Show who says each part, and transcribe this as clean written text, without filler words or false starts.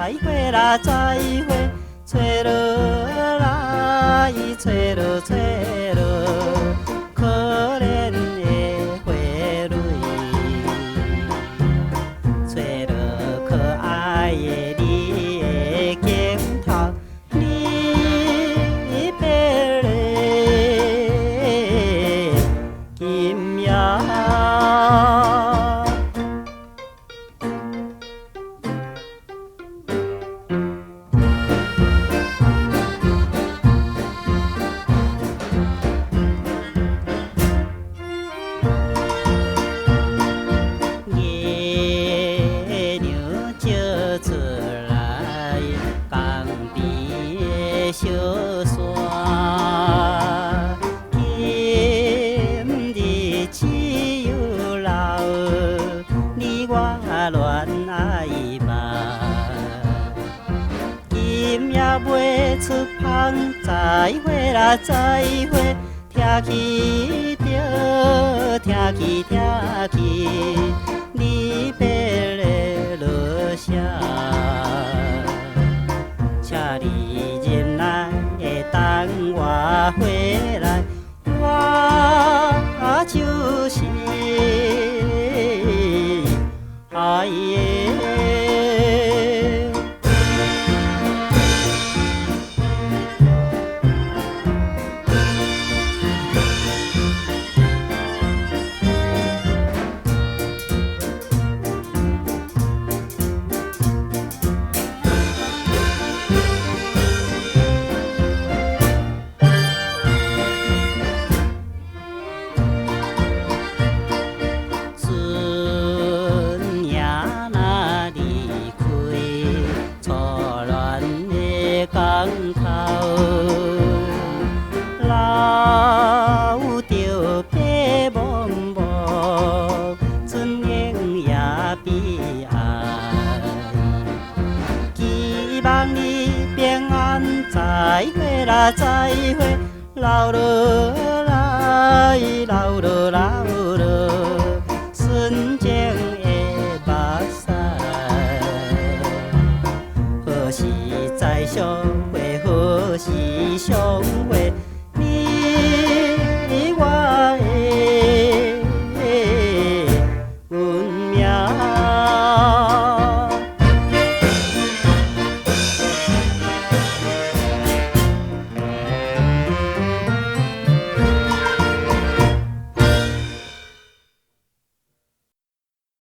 Speaker 1: 再会啦，再会，吹落来，吹落吹落，可怜的花蕊，吹落可爱的你的镜头，你别来今夜。月亮照出来，江边的小山，今日只有留你我恋爱梦。今夜袂出芳，再会啦，再会，听去着，听去听去。你别来落声，请你忍耐的等我回来，我就是爱的。春夜若离开，初恋的港口，留着白茫茫，春影也悲哀。希望你平安，再会啦，再会，留落来，留落，留落。纯情的目屎，何时再相会？何时相